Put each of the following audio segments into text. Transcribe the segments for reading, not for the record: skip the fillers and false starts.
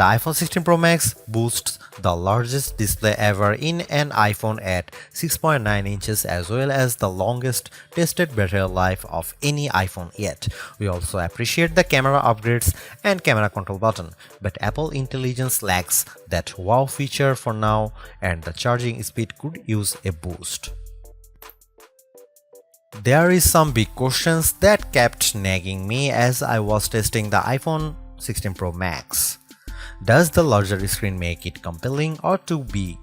The iPhone 16 Pro Max boasts the largest display ever in an iPhone at 6.9 inches as well as the longest tested battery life of any iPhone yet. We also appreciate the camera upgrades and camera control button, but Apple Intelligence lacks that wow feature for now and the charging speed could use a boost. There is some big questions that kept nagging me as I was testing the iPhone 16 Pro Max. Does the larger screen make it compelling or too big?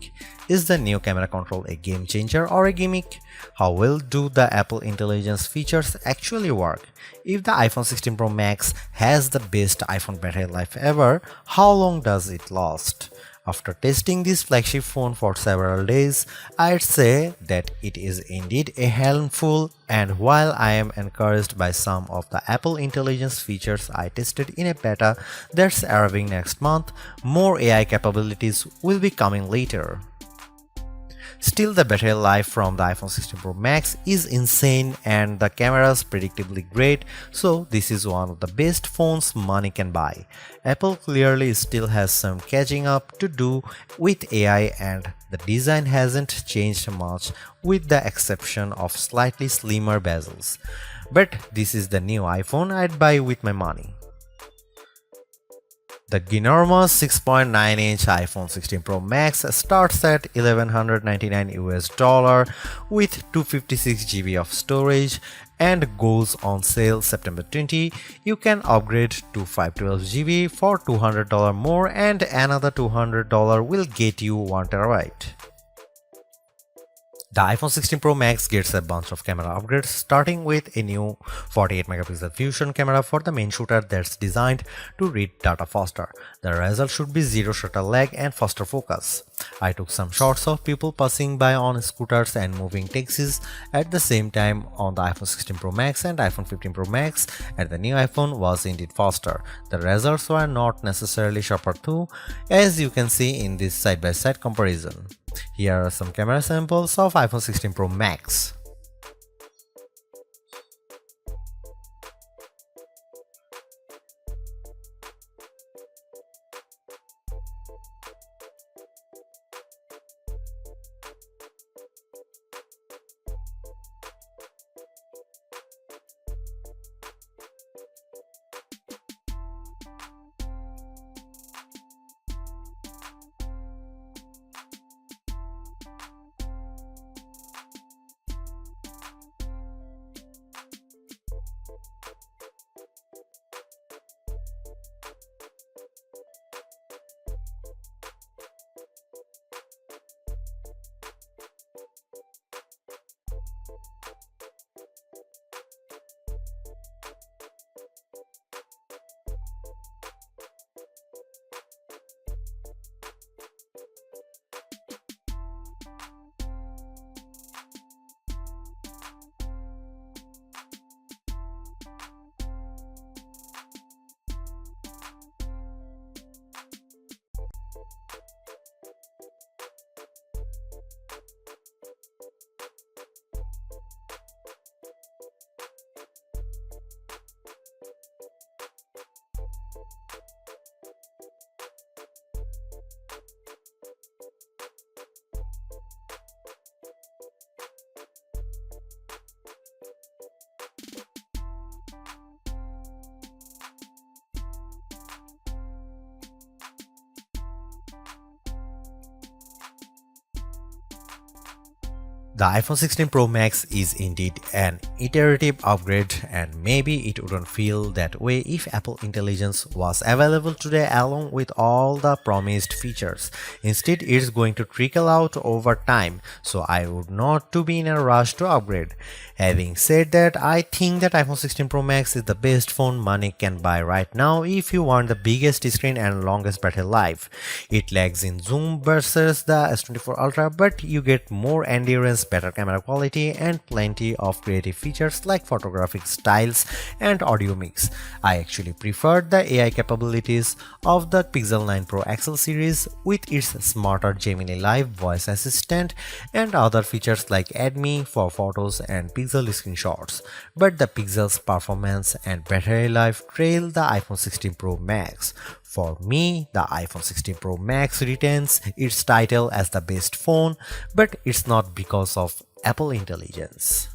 Is the new camera control a game changer or a gimmick? How well do the Apple Intelligence features actually work? If the iPhone 16 Pro Max has the best iPhone battery life ever, how long does it last? After testing this flagship phone for several days, I'd say that it is indeed a handful, and while I am encouraged by some of the Apple Intelligence features I tested in a beta that's arriving next month, more AI capabilities will be coming later. Still, the battery life from the iPhone 16 Pro Max is insane and the camera's predictably great, so this is one of the best phones money can buy. Apple clearly still has some catching up to do with AI and the design hasn't changed much with the exception of slightly slimmer bezels. But this is the new iPhone I'd buy with my money. The ginormous 6.9-inch iPhone 16 Pro Max starts at $1,199 US with 256 GB of storage and goes on sale September 20. You can upgrade to 512 GB for $200 more and another $200 will get you 1 TB. The iPhone 16 Pro Max gets a bunch of camera upgrades, starting with a new 48-megapixel fusion camera for the main shooter that's designed to read data faster. The result should be zero shutter lag and faster focus. I took some shots of people passing by on scooters and moving taxis at the same time on the iPhone 16 Pro Max and iPhone 15 Pro Max, and the new iPhone was indeed faster. The results were not necessarily sharper too, as you can see in this side-by-side comparison. Here are some camera samples of iPhone 16 Pro Max. The iPhone 16 Pro Max is indeed an iterative upgrade, and maybe it wouldn't feel that way if Apple Intelligence was available today along with all the promised features. Instead, it's going to trickle out over time, so I would not to be in a rush to upgrade. Having said that, I think that iPhone 16 Pro Max is the best phone money can buy right now if you want the biggest screen and longest battery life. It lags in zoom versus the S24 Ultra, but you get more endurance, better camera quality, and plenty of creative features like photographic styles and audio mix. I actually preferred the AI capabilities of the Pixel 9 Pro XL series with its smarter Gemini Live voice assistant and other features like Add Me for photos and Pixel screenshots. But the Pixel's performance and battery life trail the iPhone 16 Pro Max. For me, the iPhone 16 Pro Max retains its title as the best phone, but it's not because of Apple intelligence.